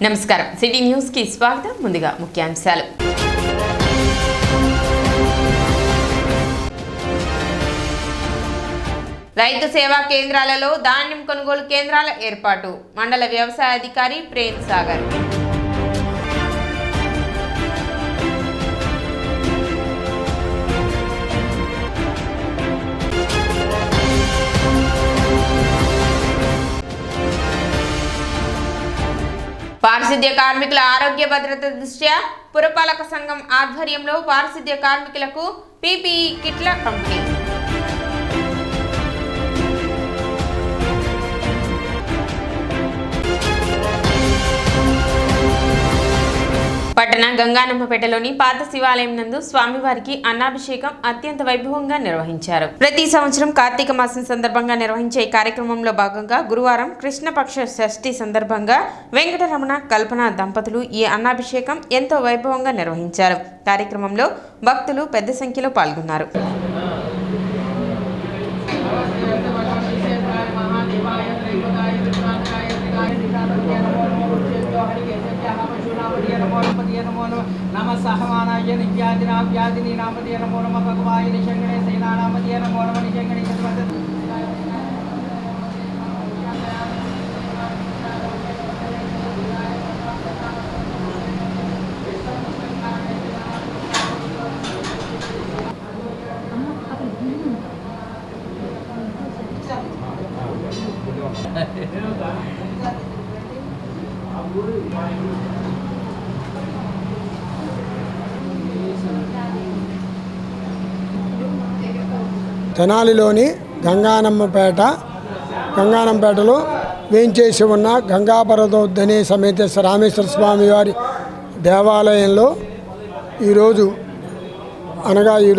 నమస్కారం city news కి స్వాగతం ముందుగా ముఖ్యాంశాలు రైతు సేవా కేంద్రాలలో ధాన్యం కొనుగోలు కేంద్రాల ఏర్పాటు మండల వ్యవసాయ అధికారి ప్రేమ్ సాగర్ పారిశుద్ధ్య కార్మికుల ఆరోగ్య భద్రత దృష్ట్యా పురపాలక సంఘం ఆధ్వర్యంలో పారిశుద్ధ్య కార్మికులకు పీపీఈ కిట్ల పంపిణీ పట్టణ గంగానమ్మపేటలోని పాత శివాలయం నందు స్వామివారికి అన్నాభిషేకం అత్యంత వైభవంగా నిర్వహించారు. ప్రతి సంవత్సరం కార్తీక మాసం సందర్భంగా నిర్వహించే ఈ కార్యక్రమంలో భాగంగా గురువారం కృష్ణపక్ష షష్ఠి సందర్భంగా వెంకటరమణ కల్పన దంపతులు ఈ అన్నాభిషేకం ఎంతో వైభవంగా నిర్వహించారు. కార్యక్రమంలో భక్తులు పెద్ద సంఖ్యలో పాల్గొన్నారు. नमः सहमानाय नित्यादिनां व्याधिनी नामधेय नमो नमः भगवाय निशंगणे सेनानामधेय नमो नमः निशंगणे सर्वदा తెనాలిలోని గంగానంపేటలో వేయించేసి ఉన్న గంగాపరదోద్దనే సమేత రామేశ్వర స్వామి వారి దేవాలయంలో ఈ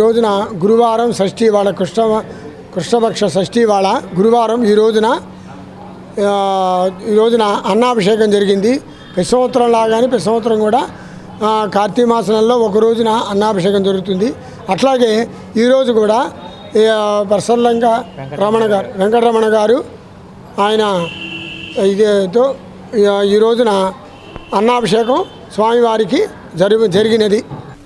రోజున గురువారం షష్ఠి వాళ్ళ కృష్ణపక్ష షష్ఠి వాళ్ళ గురువారం ఈ రోజున అన్నాభిషేకం జరిగింది. ప్రతి సంవత్సరం లాగానే ప్రతి సంవత్సరం కూడా కార్తీక మాసంలో ఒక రోజున అన్నాభిషేకం జరుగుతుంది. అట్లాగే ఈరోజు కూడా ప్రసల్లంక వెంకటరమణ గారు ఆయన ఇదేతో ఈ రోజున అన్నాభిషేకం స్వామివారికి జరిగినది.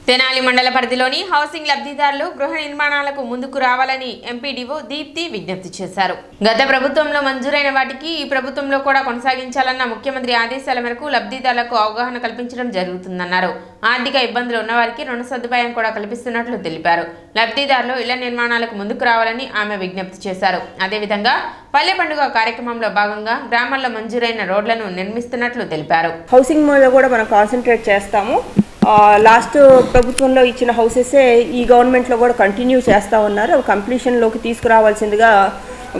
తెనాలి మండల పరిధిలోని హౌసింగ్ లబ్ధిదారులు గృహ నిర్మాణాలకు ముందుకు రావాలని ఎంపీడీఓ దీప్తి విజ్ఞప్తి చేశారు. గత ప్రభుత్వంలో మంజూరైన వాటికి ఈ ప్రభుత్వంలో కూడా కొనసాగించాలన్న ముఖ్యమంత్రి ఆదేశాల మేరకు లబ్ధిదారులకు అవగాహన కల్పించడం జరుగుతుందన్నారు. ఆర్థిక ఇబ్బందులు ఉన్నవారికి రుణ సదుపాయం కూడా కల్పిస్తున్నట్లు తెలిపారు. లబ్ధిదారులు ఇళ్ల నిర్మాణాలకు ముందుకు రావాలని ఆమె విజ్ఞప్తి చేశారు. అదేవిధంగా పల్లె పండుగ కార్యక్రమంలో భాగంగా గ్రామాల్లో మంజూరైన రోడ్లను నిర్మిస్తున్నట్లు తెలిపారు. హౌసింగ్ మీద కూడా మనం కాన్సన్ట్రేట్ చేస్తాము. లాస్ట్ ప్రభుత్వంలో ఇచ్చిన హౌసెసే ఈ గవర్నమెంట్లో కూడా కంటిన్యూ చేస్తూ ఉన్నారు. అవి కంప్లీషన్లోకి తీసుకురావాల్సిందిగా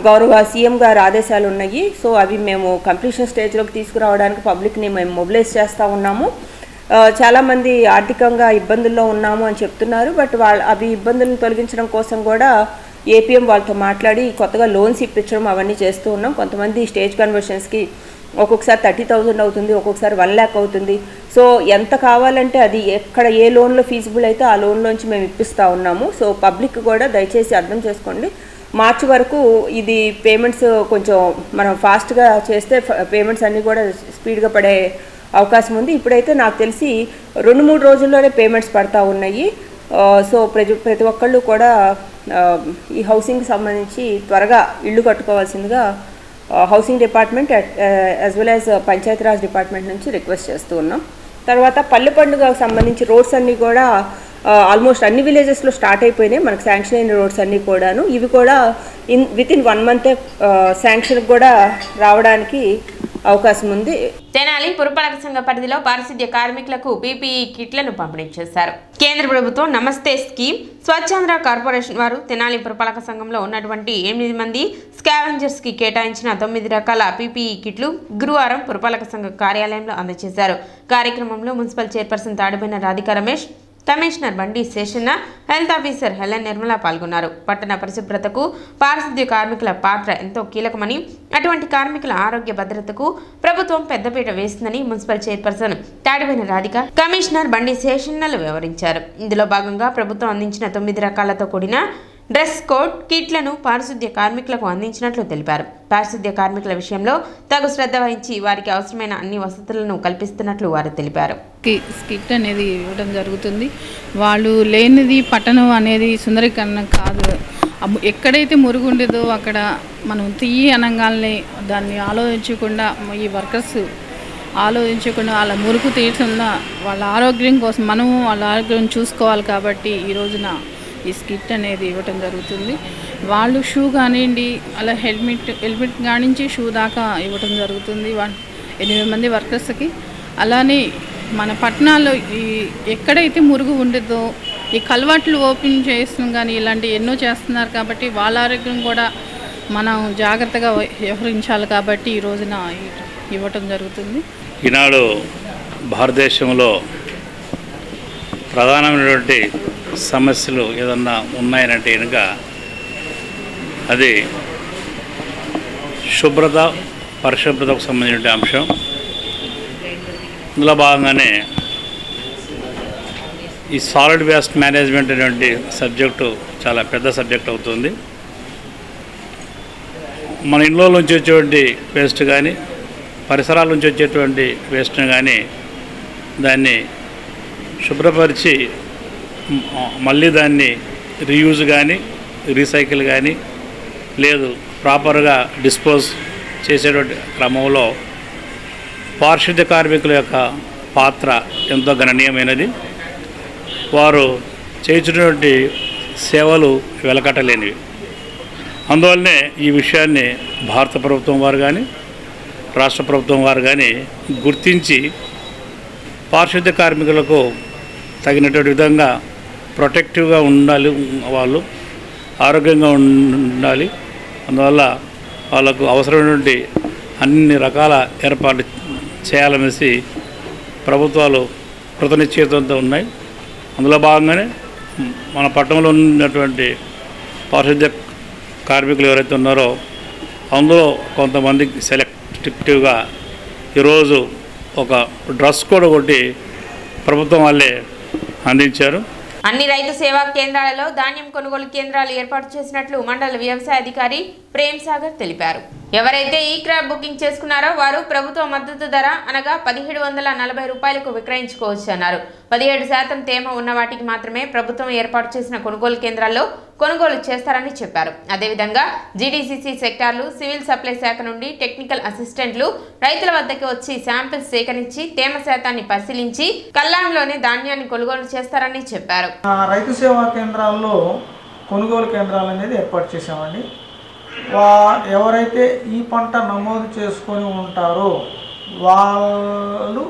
గౌరవ సీఎం గారు ఆదేశాలు ఉన్నాయి. సో అవి మేము కంప్లీషన్ స్టేజ్లోకి తీసుకురావడానికి పబ్లిక్ని మేము మొబిలైజ్ చేస్తూ ఉన్నాము. చాలామంది ఆర్థికంగా ఇబ్బందుల్లో ఉన్నాము అని చెప్తున్నారు. బట్ అవి ఇబ్బందులను తొలగించడం కోసం కూడా ఏపీఎం వాళ్ళతో మాట్లాడి కొత్తగా లోన్స్ ఇప్పించడం అవన్నీ చేస్తూ ఉన్నాం. కొంతమంది స్టేజ్ కన్వర్షన్స్కి ఒక్కొక్కసారి 30,000 అవుతుంది, ఒక్కొక్కసారి 1 lakh అవుతుంది. సో ఎంత కావాలంటే అది ఎక్కడ ఏ లోన్లో ఫీజిబుల్ అయితే ఆ లోన్లోంచి మేము ఇప్పిస్తూ ఉన్నాము. సో పబ్లిక్ కూడా దయచేసి అర్థం చేసుకోండి. మార్చి వరకు ఇది పేమెంట్స్ కొంచెం మనం ఫాస్ట్గా చేస్తే పేమెంట్స్ అన్నీ కూడా స్పీడ్గా పడే అవకాశం ఉంది. ఇప్పుడైతే నాకు తెలిసి 2-3 రోజుల్లోనే పేమెంట్స్ పడతా ఉన్నాయి. సో ప్రతి ఒక్కళ్ళు కూడా ఈ హౌసింగ్కి సంబంధించి త్వరగా ఇళ్ళు కట్టుకోవాల్సిందిగా housing department as well as Panchayati Raj department నుంచి రిక్వెస్ట్ చేస్తూ ఉన్నాం. తర్వాత పల్లె పండుగకు సంబంధించి రోడ్స్ అన్నీ కూడా ఆల్మోస్ట్ అన్ని విలేజెస్లో స్టార్ట్ అయిపోయినాయి. మనకు శాంక్షన్ అయిన రోడ్స్ అన్నీ కూడాను ఇవి కూడా వితిన్ 1 month శాంక్షన్ కూడా రావడానికి అవకాశం ఉంది. తెనాలి పురపాలక సంఘ పరిధిలో పారిశుద్ధ్య కార్మికులకు పీపీఈ కిట్లను పంపిణీ చేశారు. కేంద్ర ప్రభుత్వం నమస్తే స్కీమ్ స్వచ్ఛాంధ్ర కార్పొరేషన్ వారు తెనాలి పురపాలక సంఘంలో ఉన్నటువంటి 8 మంది స్కావెంజర్స్ కి కేటాయించిన 9 రకాల పీపీఈ కిట్లు గురువారం పురపాలక సంఘ కార్యాలయంలో అందజేశారు. కార్యక్రమంలో municipal chairperson తాడిపోయిన Radhika Ramesh, commissioner బండి Seshanna, health officer Helen Nirmala పాల్గొన్నారు. పట్టణ పరిశుభ్రతకు పారిశుద్ధ్య కార్మికుల పాత్ర ఎంతో కీలకమని, అటువంటి కార్మికుల ఆరోగ్య భద్రతకు ప్రభుత్వం పెద్దపీట వేస్తుందని మున్సిపల్ చైర్పర్సన్ తాడిపోయిన రాధిక, కమిషనర్ బండి శేషన్నలు వివరించారు. ఇందులో భాగంగా ప్రభుత్వం అందించిన 9 రకాలతో కూడిన డ్రెస్ కోడ్, కిట్లను పారిశుద్ధ్య కార్మికులకు అందించినట్లు తెలిపారు. పారిశుద్ధ్య కార్మికుల విషయంలో తగు శ్రద్ధ వహించి వారికి అవసరమైన అన్ని వసతులను కల్పిస్తున్నట్లు వారు తెలిపారు. స్కిట్ అనేది ఇవ్వడం జరుగుతుంది. వాళ్ళు లేనిది పట్టణం అనేది సుందరీకరణ కాదు. ఎక్కడైతే మురుగు ఉండేదో అక్కడ మనం తీయి అనగానే దాన్ని ఆలోచించకుండా ఈ వర్కర్స్ ఆలోచించకుండా వాళ్ళ మురుగు తీయటంలో వాళ్ళ ఆరోగ్యం కోసం మనము వాళ్ళ ఆరోగ్యం చూసుకోవాలి. కాబట్టి ఈ రోజున ఈ స్కిట్ అనేది ఇవ్వటం జరుగుతుంది. వాళ్ళు షూ కానివ్వండి, అలా హెల్మెట్ కానించి షూ దాకా ఇవ్వటం జరుగుతుంది 8 మంది వర్కర్స్కి. అలానే మన పట్టణాల్లో ఎక్కడైతే మురుగు ఉండదో ఈ కల్వర్ట్లు ఓపెన్ చేస్తున్నాం కానీ ఇలాంటి ఎన్నో చేస్తున్నారు. కాబట్టి వాళ్ళ ఆరోగ్యం కూడా మనం జాగ్రత్తగా వ్యవహరించాలి. కాబట్టి ఈ రోజున ఇవ్వటం జరుగుతుంది. ఈనాడు భారతదేశంలో ప్రధానమైనటువంటి సమస్యలు ఏదన్నా ఉన్నాయనంటే కనుక అది శుభ్రత, పరిశుభ్రతకు సంబంధించిన అంశం. ఇందులో భాగంగానే ఈ సాలిడ్ వేస్ట్ మేనేజ్మెంట్ అనేటువంటి సబ్జెక్టు చాలా పెద్ద సబ్జెక్ట్ అవుతుంది. మన ఇంట్లో నుంచి వచ్చేటువంటి వేస్ట్ కానీ, పరిసరాల నుంచి వచ్చేటువంటి వేస్ట్ని కానీ దాన్ని శుభ్రపరిచి మళ్ళీ దాన్ని రీయూజ్ కానీ, రీసైకిల్ కానీ లేదు ప్రాపర్గా డిస్పోజ్ చేసేటువంటి క్రమంలో పారిశుద్ధ్య కార్మికుల యొక్క పాత్ర ఎంతో గణనీయమైనది. వారు చేస్తున్నటువంటి సేవలు వెలకట్టలేనివి. అందువల్లనే ఈ విషయాన్ని భారత ప్రభుత్వం వారు కానీ, రాష్ట్ర ప్రభుత్వం వారు కానీ గుర్తించి పారిశుద్ధ్య కార్మికులకు తగినటువంటి విధంగా ప్రొటెక్టివ్గా ఉండాలి, వాళ్ళు ఆరోగ్యంగా ఉండాలి. అందువల్ల వాళ్ళకు అవసరమైనటువంటి అన్ని రకాల ఏర్పాట్లు చేయాలనేసి ప్రభుత్వాలు కృతనిశ్చయితంతో ఉన్నాయి. అందులో భాగంగానే మన పట్టణంలో ఉన్నటువంటి పారిశుద్ధ్య కార్మికులు ఎవరైతే ఉన్నారో అందులో కొంతమంది సెలెక్టివ్గా ఈరోజు ఒక డ్రెస్ కోడ్ ఒకటి ప్రభుత్వం వాళ్ళే అందించారు. అన్ని రైతు సేవా కేంద్రాలలో ధాన్యం కొనుగోలు కేంద్రాలు ఏర్పాటు చేసినట్లు మండల వ్యవసాయ అధికారి ప్రేమ్ సాగర్ తెలిపారు. ఎవరైతే ఈ క్రాప్ బుకింగ్ చేసుకున్నారో వారు ప్రభుత్వ మద్దతు ధర అనగా 1740 రూపాయలకు విక్రయించుకోవచ్చు అన్నారు. 17% తేమ ఉన్న వాటికి మాత్రమే ప్రభుత్వం ఏర్పాటు చేసిన కొనుగోలు కేంద్రాల్లో కొనుగోలు చేస్తారని చెప్పారు. అదేవిధంగా జీడీసీసీ సెక్టార్లు, సివిల్ సప్లై శాఖ నుండి టెక్నికల్ అసిస్టెంట్లు రైతుల వద్దకు వచ్చి శాంపిల్స్ సేకరించి తేమ శాతాన్ని పరిశీలించి కల్లాంలోనే ధాన్యాన్ని కొనుగోలు చేస్తారని చెప్పారు. రైతు సేవా కేంద్రాల్లో కొనుగోలు కేంద్రాలు అనేది ఏర్పాటు చేశామండి. ఎవరైతే ఈ పంట నమోదు చేసుకొని ఉంటారో వాళ్ళు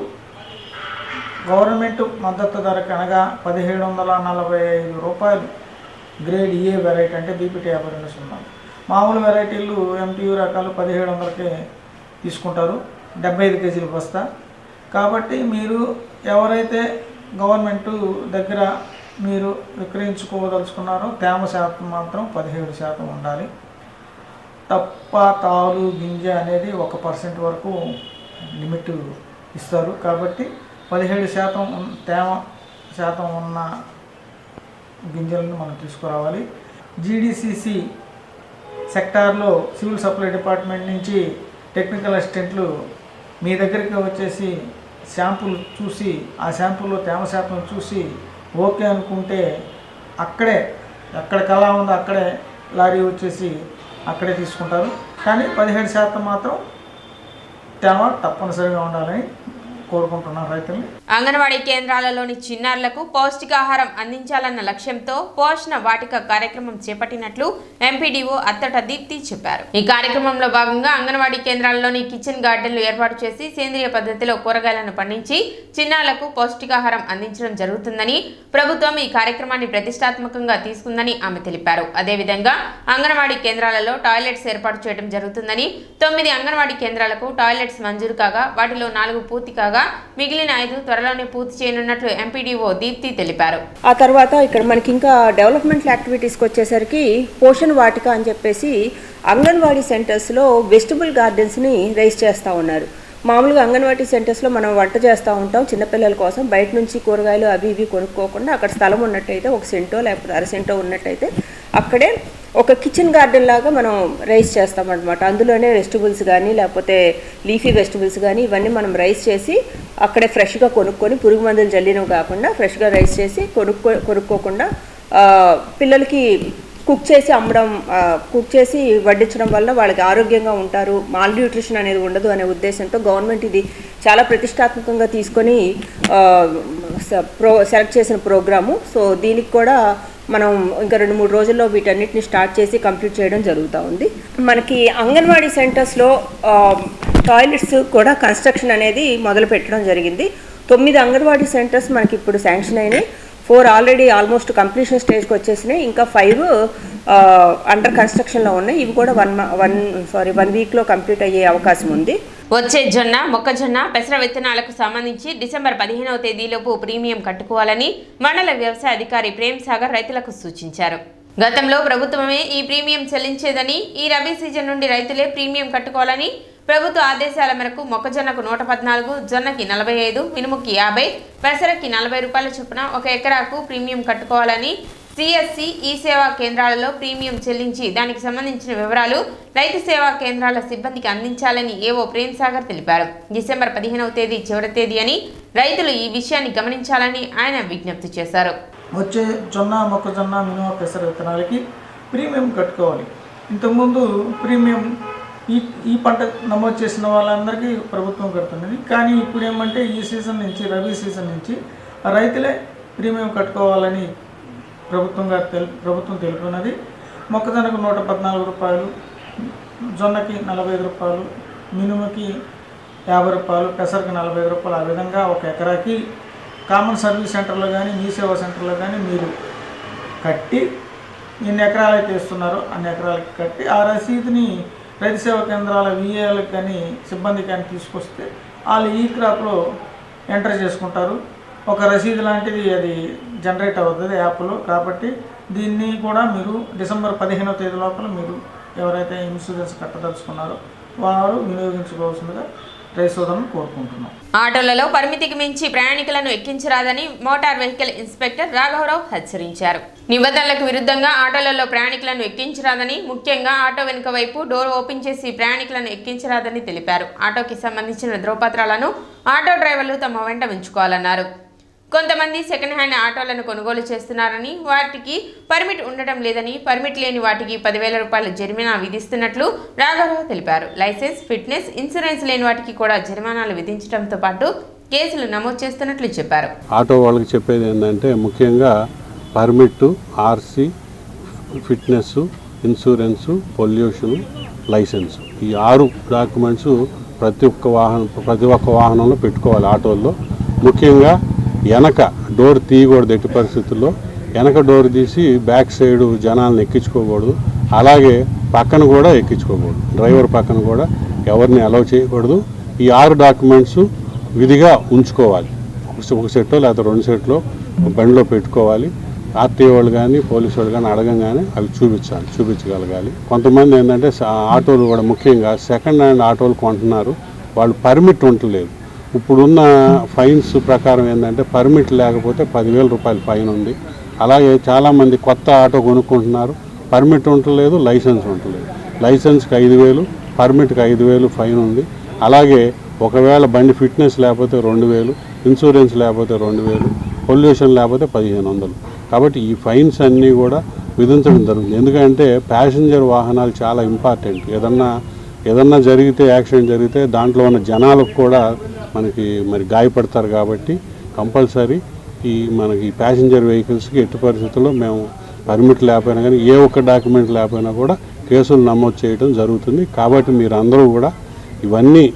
గవర్నమెంట్ మద్దతు ధరకి అనగా 1745 రూపాయలు గ్రేడ్ ఏ వెరైటీ అంటే బీపీటీ 52 మామూలు వెరైటీలు ఎంటీయూ రకాలు 1700కే తీసుకుంటారు, 75 కేజీల బస్తా. కాబట్టి మీరు ఎవరైతే గవర్నమెంట్ దగ్గర మీరు విక్రయించుకోదలుచుకున్నారో తేమ శాతం మాత్రం 17% ఉండాలి. తప్ప తాలు గింజ అనేది 1% వరకు లిమిట్ ఇస్తారు. కాబట్టి 17% తేమ శాతం ఉన్న గింజలను మనం తీసుకురావాలి. జీడీసీసీ సెక్టార్లో సివిల్ సప్లై డిపార్ట్మెంట్ నుంచి టెక్నికల్ అసిస్టెంట్లు మీ దగ్గరికి వచ్చేసి శాంపుల్ చూసి ఆ శాంపుల్లో తేమ శాతం చూసి ఓకే అనుకుంటే అక్కడే ఎక్కడికలా ఉందో అక్కడే లారీ వచ్చేసి అక్కడే తీసుకుంటారు. కానీ 17% మాత్రం తేమ తప్పనిసరిగా ఉండాలని కోరుకుంటున్నారు రైతులు. అంగన్వాడీ కేంద్రాలలోని చిన్నారులకు పౌష్టికాహారం అందించాలన్న లక్ష్యంతో పోషణ వాటిక కార్యక్రమం చేపట్టినట్లు ఎంపీడీఓ అత్తట దీప్తి చెప్పారు. ఈ కార్యక్రమంలో భాగంగా అంగన్వాడీ కేంద్రాల్లోని కిచెన్ గార్డెన్లు ఏర్పాటు చేసి సేంద్రియ పద్ధతిలో కూరగాయలను పండించి చిన్నారులకు పౌష్టికాహారం అందించడం జరుగుతుందని, ప్రభుత్వం ఈ కార్యక్రమాన్ని ప్రతిష్టాత్మకంగా తీసుకుందని ఆమె తెలిపారు. అదేవిధంగా అంగన్వాడీ కేంద్రాలలో టాయిలెట్స్ ఏర్పాటు చేయడం జరుగుతుందని, 9 అంగన్వాడీ కేంద్రాలకు టాయిలెట్స్ మంజూరు కాగా వాటిలో 4 పూర్తి కాగా మిగిలిన 5 త్వరలోనే పూర్తి చేయనున్నట్లు ఎంపీడీఓ దీప్తి తెలిపారు. ఆ తర్వాత ఇక్కడ మనకి ఇంకా డెవలప్మెంట్ యాక్టివిటీస్కి వచ్చేసరికి పోషణ వాటిక అని చెప్పేసి అంగన్వాడీ సెంటర్స్లో వెజిటబుల్ గార్డెన్స్ని రైజ్ చేస్తూ ఉన్నారు. మామూలుగా అంగన్వాడీ సెంటర్స్లో మనం వంట చేస్తూ ఉంటాం చిన్నపిల్లల కోసం. బయట నుంచి కూరగాయలు అవి ఇవి కొనుక్కోకుండా అక్కడ స్థలం ఉన్నట్టయితే 1 సెంటో లేకపోతే 1/2 సెంటో ఉన్నట్టయితే అక్కడే ఒక కిచెన్ గార్డెన్ లాగా మనం రైస్ చేస్తామన్నమాట. అందులోనే వెజిటబుల్స్ కానీ లేకపోతే లీఫీ వెజిటబుల్స్ కానీ ఇవన్నీ మనం రైస్ చేసి అక్కడే ఫ్రెష్గా కొనుక్కొని పురుగు మందులు జల్లినవి కాకుండా ఫ్రెష్గా రైస్ చేసి కొనుక్కోకుండా పిల్లలకి కుక్ చేసి అమ్మడం, కుక్ చేసి వడ్డించడం వల్ల వాళ్ళకి ఆరోగ్యంగా ఉంటారు, మాల్ న్యూట్రిషన్ అనేది ఉండదు అనే ఉద్దేశంతో గవర్నమెంట్ ఇది చాలా ప్రతిష్టాత్మకంగా తీసుకొని సెలెక్ట్ చేసిన ప్రోగ్రాము. సో దీనికి కూడా మనం ఇంకా 2-3 రోజుల్లో వీటన్నిటిని స్టార్ట్ చేసి కంప్లీట్ చేయడం జరుగుతూ ఉంది. మనకి అంగన్వాడీ సెంటర్స్లో టాయిలెట్స్ కూడా కన్స్ట్రక్షన్ అనేది మొదలు పెట్టడం జరిగింది. 9 అంగన్వాడీ సెంటర్స్ మనకి ఇప్పుడు శాంక్షన్ అయినాయి. 4 ఆల్రెడీ ఆల్మోస్ట్ కంప్లీషన్ స్టేజ్కి వచ్చేసినాయి. ఇంకా 5 అండర్ కన్స్ట్రక్షన్లో ఉన్నాయి. ఇవి కూడా 1 వీక్లో కంప్లీట్ అయ్యే అవకాశం ఉంది. వచ్చే జొన్న, మొక్కజొన్న, పెసర విత్తనాలకు సంబంధించి డిసెంబర్ 15వ తేదీలోపు ప్రీమియం కట్టుకోవాలని మండల వ్యవసాయ అధికారి ప్రేమ్ సాగర్ రైతులకు సూచించారు. గతంలో ప్రభుత్వమే ఈ ప్రీమియం చెల్లించేదని, ఈ రబీ సీజన్ నుండి రైతులే ప్రీమియం కట్టుకోవాలని ప్రభుత్వ ఆదేశాల మేరకు మొక్కజొన్నకు 114, జొన్నకి 45, మినుముకి 50, పెసరకి 40 రూపాయల చొప్పున 1 ఎకరాకు ప్రీమియం కట్టుకోవాలని సిఎస్సి ఈ సేవా కేంద్రాలలో ప్రీమియం చెల్లించి దానికి సంబంధించిన వివరాలు రైతు సేవా కేంద్రాల సిబ్బందికి అందించాలని ఏవో ప్రేమ్ సాగర్ తెలిపారు. డిసెంబర్ 15వ తేదీ చివరి తేదీ అని రైతులు ఈ విషయాన్ని గమనించాలని ఆయన విజ్ఞప్తి చేశారు. వచ్చే జొన్న, మొక్కజొన్న, మినుము, పెసర విత్తనాలకి ప్రీమియం కట్టుకోవాలి. ఇంతకుముందు ప్రీమియం ఈ పంట నమోదు చేసిన వాళ్ళందరికీ ప్రభుత్వం కడుతున్నది. కానీ ఇప్పుడు ఏమంటే ఈ సీజన్ నుంచి, రబీ సీజన్ నుంచి రైతులే ప్రీమియం కట్టుకోవాలని ప్రభుత్వం తెలుపుతున్నది. మొక్కజొన్నకు 114 రూపాయలు, జొన్నకి 45 రూపాయలు, మినుముకి 50 రూపాయలు, పెసరకి 45 రూపాయలు. ఆ విధంగా 1 ఎకరాకి కామన్ సర్వీస్ సెంటర్లో కానీ, మీ సేవా సెంటర్లో కానీ మీరు కట్టి ఎన్ని ఎకరాలు అయితే ఇస్తున్నారో అన్ని ఎకరాలకి కట్టి ఆ రసీదుని రైతు సేవా కేంద్రాల విఏలకు కానీ సిబ్బందికి కానీ తీసుకొస్తే వాళ్ళు ఈ క్రాప్లో ఎంటర్ చేసుకుంటారు. ఒక రసీదు లాంటిది అది జనరేట్ అవుతుంది యాప్లో. కాబట్టి దీన్ని కూడా మీరు డిసెంబర్ 15వ తేదీ లోపల మీరు ఎవరైతే ఇన్సూరెన్స్ కట్టదలుచుకున్నారో వారు వినియోగించుకోవాల్సిందిగా రైతు సోదరులను కోరుకుంటున్నాం. ఆటోలలో పరిమితికి మించి ప్రయాణికులను ఎక్కించరాదని మోటార్ వెహికల్ ఇన్స్పెక్టర్ రాఘవరావు హెచ్చరించారు. నిబంధనలకు విరుద్ధంగా ఆటోలలో ప్రయాణికులను ఎక్కించరాదని, ముఖ్యంగా ఆటో వెనుక వైపు డోర్ ఓపెన్ చేసి ప్రయాణికులను ఎక్కించరాదని తెలిపారు. ఆటోకి సంబంధించిన ధ్రువపత్రాలను ఆటో డ్రైవర్లు తమ వెంట ఉంచుకోవాలన్నారు. కొంతమంది సెకండ్ హ్యాండ్ ఆటోలను కొనుగోలు చేస్తున్నారని, వాటికి పర్మిట్ ఉండటం లేదని, పర్మిట్ లేని వాటికి 10,000 రూపాయల జరిమానా విధిస్తున్నట్లు రాఘవరావు తెలిపారు. లైసెన్స్, ఫిట్నెస్, ఇన్సూరెన్స్ లేని వాటికి కూడా జరిమానాలు విధించడంతో పాటు కేసులు నమోదు చేస్తున్నట్లు చెప్పారు. ఆటో వాళ్ళకి చెప్పేది ఏంటంటే ముఖ్యంగా permit, RC, fitness, insurance, pollution, licence, ఈ 6 డాక్యుమెంట్స్ ప్రతి ఒక్క వాహనంలో పెట్టుకోవాలి. ఆటోల్లో ముఖ్యంగా వెనక డోర్ తీయకూడదు. ఎట్టి పరిస్థితుల్లో వెనక డోర్ తీసి బ్యాక్ సైడ్ జనాలను ఎక్కించుకోకూడదు. అలాగే పక్కన కూడా ఎక్కించుకోకూడదు. డ్రైవర్ పక్కన కూడా ఎవరిని అలౌ చేయకూడదు. ఈ 6 డాక్యుమెంట్స్ విధిగా ఉంచుకోవాలి. ఒక సెట్టో లేకపోతే 2 సెట్లో బండిలో పెట్టుకోవాలి. ఆర్టీఓ వాళ్ళు కానీ పోలీసు వాళ్ళు కానీ అడగంగానే అవి చూపించగలగాలి. కొంతమంది ఏంటంటే ఆటోలు కూడా ముఖ్యంగా సెకండ్ హ్యాండ్ ఆటోలు కొంటున్నారు, వాళ్ళు పర్మిట్ ఉండలేదు. ఇప్పుడున్న ఫైన్స్ ప్రకారం ఏంటంటే పర్మిట్ లేకపోతే 10,000 రూపాయలు ఫైన్ ఉంది. అలాగే చాలామంది కొత్త ఆటో కొనుక్కుంటున్నారు, పర్మిట్ ఉండలేదు, లైసెన్స్ ఉండలేదు. లైసెన్స్కి 5,000, పర్మిట్కి 5,000 ఫైన్ ఉంది. అలాగే ఒకవేళ బండి ఫిట్నెస్ లేకపోతే 2,000, ఇన్సూరెన్స్ లేకపోతే 2,000, పొల్యూషన్ లేకపోతే 1,500. కాబట్టి ఈ ఫైన్స్ అన్నీ కూడా విధించడం జరుగుతుంది. ఎందుకంటే ప్యాసింజర్ వాహనాలు చాలా ఇంపార్టెంట్. ఏదన్నా జరిగితే, యాక్సిడెంట్ జరిగితే దాంట్లో ఉన్న జనాలకు కూడా మనకి గాయపడతారు. కాబట్టి కంపల్సరీ మనకి ప్యాసింజర్ వెహికల్స్కి ఎట్టి పరిస్థితుల్లో మేము పర్మిట్ లేకపోయినా కానీ ఏ ఒక్క డాక్యుమెంట్ లేకపోయినా కూడా కేసులు నమోదు చేయడం జరుగుతుంది. కాబట్టి మీరు అందరూ కూడా ఇవన్నీ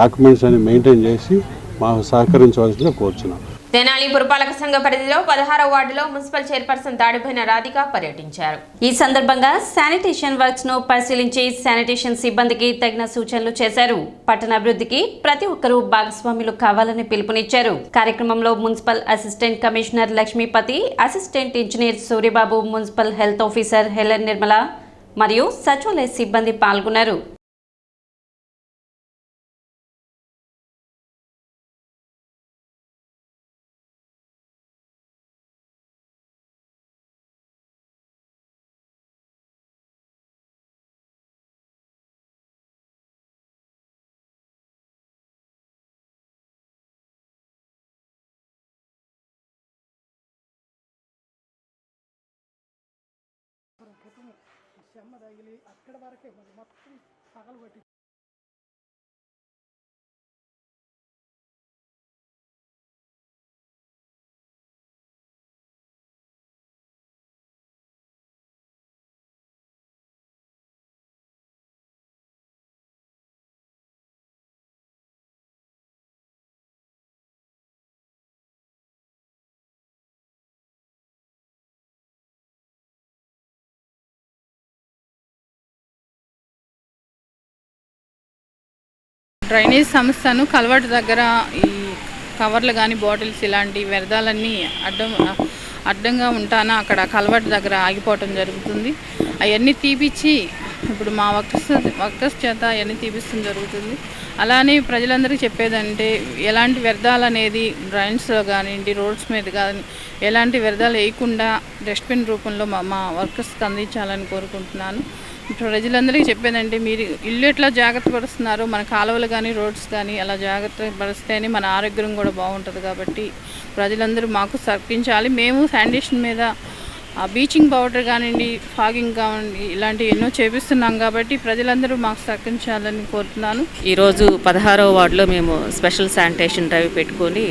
డాక్యుమెంట్స్ అన్ని మెయింటైన్ చేసి మాకు సహకరించవలసిందిగా కోరుచున్నాం. తెనాలి పురపాలక సంఘ పరిధిలో 16వ వార్డులో మున్సిపల్ చైర్పర్సన్ దాడిపోయిన రాధిక పర్యటించారు. ఈ సందర్భంగా శానిటేషన్ వర్క్స్ ను పరిశీలించి శానిటేషన్ సిబ్బందికి తగిన సూచనలు చేశారు. పట్టణాభివృద్ధికి ప్రతి ఒక్కరూ భాగస్వాములు కావాలని పిలుపునిచ్చారు. కార్యక్రమంలో municipal assistant commissioner Lakshmipathi, assistant engineer Suryababu, municipal health officer Helen Nirmala మరియు సచివాలయ సిబ్బంది పాల్గొన్నారు. క్రితం చెమ్మ తగిలి అక్కడ వరకే మరి మొత్తం పగలగొట్టి డ్రైనేజ్ సంస్థను కల్వర్ట్ దగ్గర ఈ కవర్లు కానీ బాటిల్స్ ఇలాంటి వ్యర్థాలన్నీ అడ్డంగా ఉంటానా అక్కడ కల్వర్ట్ దగ్గర ఆగిపోవటం జరుగుతుంది. అవన్నీ తీపిచ్చి ఇప్పుడు మా వర్కర్స్ చేత అవన్నీ తీపిస్తడం జరుగుతుంది. అలానే ప్రజలందరికీ చెప్పేదంటే ఎలాంటి వ్యర్థాలు అనేది డ్రైన్స్లో కానివ్వండి, రోడ్స్ మీద కానీ ఎలాంటి వ్యర్థాలు వేయకుండా డస్ట్బిన్ రూపంలో మా వర్కర్స్కి అందించాలని కోరుకుంటున్నాను. ప్రజలందరికీ చెప్పేదంటే మీరు ఇల్లు ఎట్లా జాగ్రత్త పరుస్తున్నారో మన కాలువలు కానీ రోడ్స్ కానీ అలా జాగ్రత్త పరుస్తేనే మన ఆరోగ్యం కూడా బాగుంటుంది. కాబట్టి ప్రజలందరూ మాకు సహకరించాలి. మేము శానిటేషన్ మీద బ్లీచింగ్ పౌడర్ కానివ్వండి, ఫాగింగ్ కానివ్వండి ఇలాంటివి ఎన్నో చేపిస్తున్నాం. కాబట్టి ప్రజలందరూ మాకు సహకరించాలని కోరుతున్నాను. ఈరోజు 16వ వార్డులో మేము స్పెషల్ శానిటేషన్ డ్రైవ్ పెట్టుకొని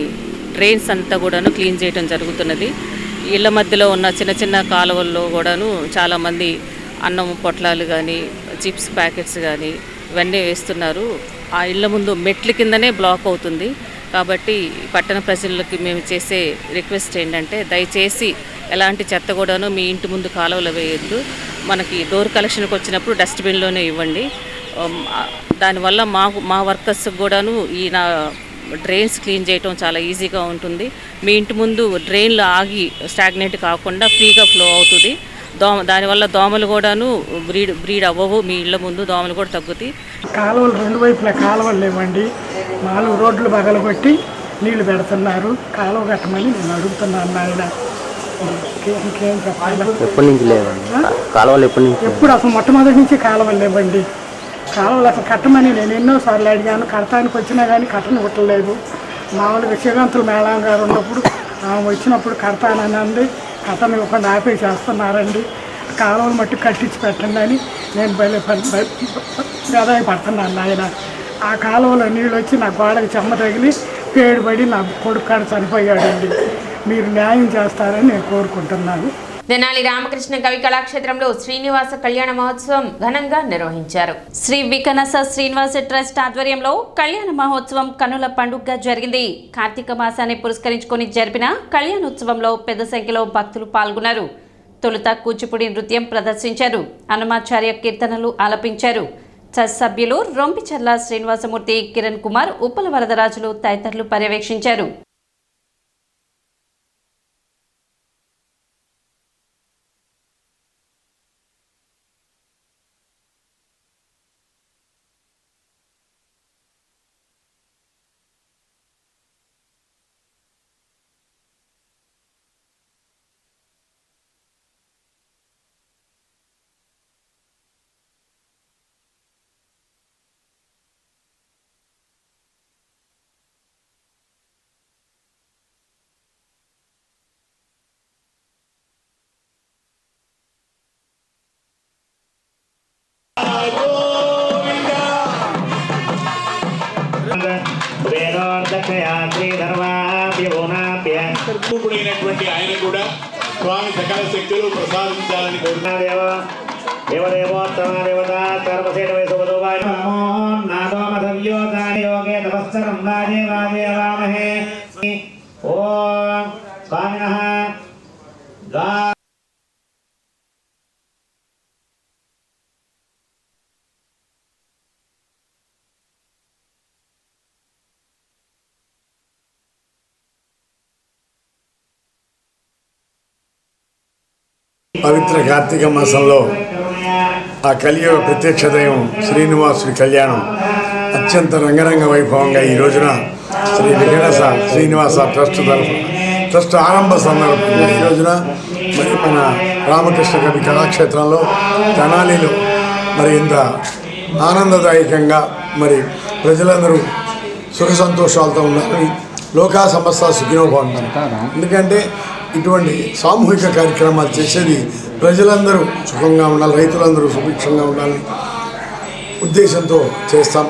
డ్రైన్స్ అంతా కూడాను క్లీన్ చేయడం జరుగుతున్నది. ఇళ్ళ మధ్యలో ఉన్న చిన్న చిన్న కాలువల్లో కూడాను చాలామంది అన్నం పొట్లాలు కానీ చిప్స్ ప్యాకెట్స్ కానీ ఇవన్నీ వేస్తున్నారు. ఆ ఇళ్ళ ముందు మెట్ల కిందనే బ్లాక్ అవుతుంది. కాబట్టి పట్టణ ప్రజలకి మేము చేసే రిక్వెస్ట్ ఏంటంటే దయచేసి ఎలాంటి చెత్త కూడాను మీ ఇంటి ముందు కాలువలో వేయొద్దు. మనకి డోర్ కలెక్షన్కి వచ్చినప్పుడు డస్ట్బిన్లోనే ఇవ్వండి. దానివల్ల మా వర్కర్స్ కూడాను ఈ డ్రైన్స్ క్లీన్ చేయటం చాలా ఈజీగా ఉంటుంది. మీ ఇంటి ముందు డ్రైన్లు ఆగి స్టాగ్నేట్ కాకుండా ఫ్రీగా ఫ్లో అవుతుంది. దానివల్ల దోమలు కూడాను బ్రీడ్ అవ్వవు. మీ ఇళ్ళ ముందు దోమలు కూడా తగ్గుతాయి. కాలువలు రెండు వైపులా కాలువలు లేవండి. 4 రోడ్లు పగలగొట్టి నీళ్లు పెడుతున్నారు. కాలువ కట్టమని నేను అడుగుతున్నాను నాయన. ఇంకేం చెప్పాలి? ఎప్పటి నుంచి లేవండి కాలువలు? ఎప్పుడు అసలు మొట్టమొదటి నుంచి కాలువలు లేవండి. కాలువలు అసలు కట్టమని నేను ఎన్నోసార్లు అడిగాను. కడతానికి వచ్చినా కానీ కట్టను కొట్టలేదు. మామూలుగా శ్రీకాంతులు మేళం గారు ఉన్నప్పుడు ఆమె వచ్చినప్పుడు కడతానని అంది. కట్టను ఇవ్వకుండా ఆపేసేస్తున్నారండి. కాలువలు మట్టి కట్టించి పెట్టండి అని నేను పడుతున్నాను ఆయన. ఆ కాలువలో నీళ్ళు వచ్చి నా గోడకి చెమ్మ తగిలి పేడుపడి నా కొడుకు కాడ చనిపోయాడండి. మీరు న్యాయం చేస్తారని నేను కోరుకుంటున్నాను. తెనాలి రామకృష్ణ కవి కళాక్షేత్రంలో శ్రీనివాస కళ్యాణ మహోత్సవం ఘనంగా నిర్వహించారు. శ్రీ వికనస శ్రీనివాస ట్రస్ట్ ఆధ్వర్యంలో కళ్యాణ మహోత్సవం కనుల పండుగగా జరిగింది. కార్తీక మాసాన్ని పురస్కరించుకొని జరిపిన కళ్యాణోత్సవంలో పెద్ద సంఖ్యలో భక్తులు పాల్గొన్నారు. తొలుత కూచిపూడి నృత్యం ప్రదర్శించారు. హనుమాచార్య కీర్తనలు ఆలపించారు. ట్రస్ట్ సభ్యులు రొంపిచర్ల శ్రీనివాసమూర్తి, కిరణ్ కుమార్, ఉప్పల వరదరాజులు తదితరులు పర్యవేక్షించారు. కూడినటువంటి ఆయన కూడా స్వామి సకల శక్తులు ప్రసాదించాలని కోరుతున్నాను. పవిత్ర కార్తీక మాసంలో ఆ కలియుగ ప్రత్యక్ష దైవం శ్రీనివాసుడి కళ్యాణం అత్యంత రంగరంగ వైభవంగా ఈ రోజున శ్రీ వికనస శ్రీనివాస ట్రస్ట్ ఆరంభ సందర్భంగా ఈ రోజున మరి మన రామకృష్ణ కవి కళాక్షేత్రంలో తెనాలిలో మరి ఇంత ఆనందదాయకంగా మరి ప్రజలందరూ సుఖ సంతోషాలతో ఉన్నారని లోకా సమస్త సుఖినో భవంతు. ఎందుకంటే ఇటువంటి సామూహిక కార్యక్రమాలు చేసేది ప్రజలందరూ సుఖంగా ఉండాలి, రైతులందరూ సుభిక్షంగా ఉండాలని ఉద్దేశంతో చేస్తాం.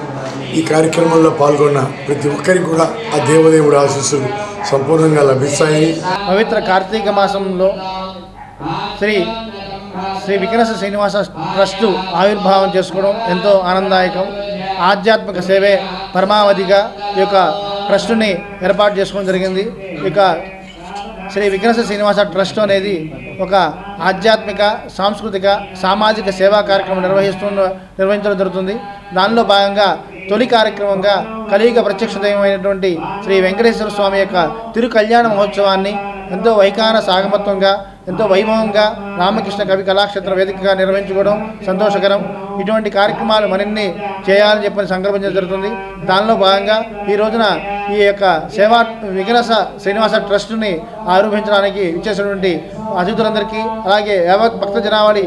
ఈ కార్యక్రమంలో పాల్గొన్న ప్రతి ఒక్కరికి కూడా ఆ దేవదేవుడి ఆశీస్సులు సంపూర్ణంగా లభిస్తాయని. పవిత్ర కార్తీక మాసంలో శ్రీ వికనస శ్రీనివాస ట్రస్టు ఆవిర్భావం చేసుకోవడం ఎంతో ఆనందదాయకం. ఆధ్యాత్మిక సేవే పరమావధిగా ఈ యొక్క ట్రస్టుని ఏర్పాటు చేసుకోవడం జరిగింది. ఇక శ్రీ వికనస శ్రీనివాస ట్రస్ట్ అనేది ఒక ఆధ్యాత్మిక, సాంస్కృతిక, సామాజిక సేవా కార్యక్రమం నిర్వహించడం జరుగుతుంది. దానిలో భాగంగా తొలి కార్యక్రమంగా కలియుగ ప్రత్యక్ష దైవమైనటువంటి శ్రీ వెంకటేశ్వర స్వామి యొక్క తిరు కళ్యాణ మహోత్సవాన్ని ఎంతో వైఖాన సాగమత్వంగా, ఎంతో వైభవంగా రామకృష్ణ కవి కళాక్షేత్ర వేదికగా నిర్వహించుకోవడం సంతోషకరం. ఇటువంటి కార్యక్రమాలు మరిన్ని చేయాలని చెప్పని సంకల్పించడం జరుగుతుంది. దానిలో భాగంగా ఈ రోజున ఈ యొక్క సేవా వికనస శ్రీనివాస ట్రస్టుని ఆరంభించడానికి ఇచ్చేసినటువంటి అతిథులందరికీ, అలాగే యావత్ భక్త జనావళి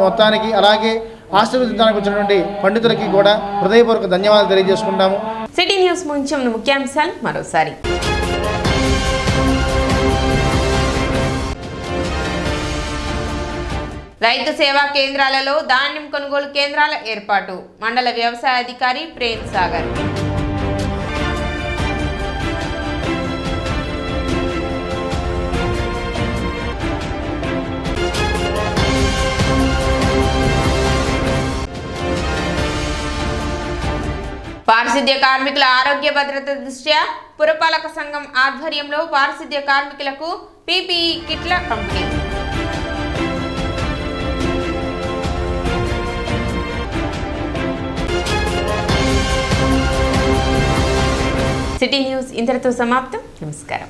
మొత్తానికి, అలాగే ఆశీర్వదించడానికి వచ్చినటువంటి పండితులకి కూడా హృదయపూర్వక ధన్యవాదాలు తెలియజేసుకుంటాము. సిటీ న్యూస్ ముంచెం ముఖ్యాంశాలు మరోసారి. రైతు సేవా కేంద్రాలలో ధాన్యం కొనుగోలు కేంద్రాల ఏర్పాటు. మండల వ్యవసాయ అధికారి ప్రేమ్ సాగర్. పారిశుద్ధ్య కార్మికుల ఆరోగ్య భద్రత దృష్ట్యా పురపాలక సంఘం ఆధ్వర్యంలో పారిశుద్ధ్య కార్మికులకు పీపీఈ కిట్ల పంపిణీ. సిటీ న్యూస్ ఇంతటితో సమాప్తం. నమస్కారం.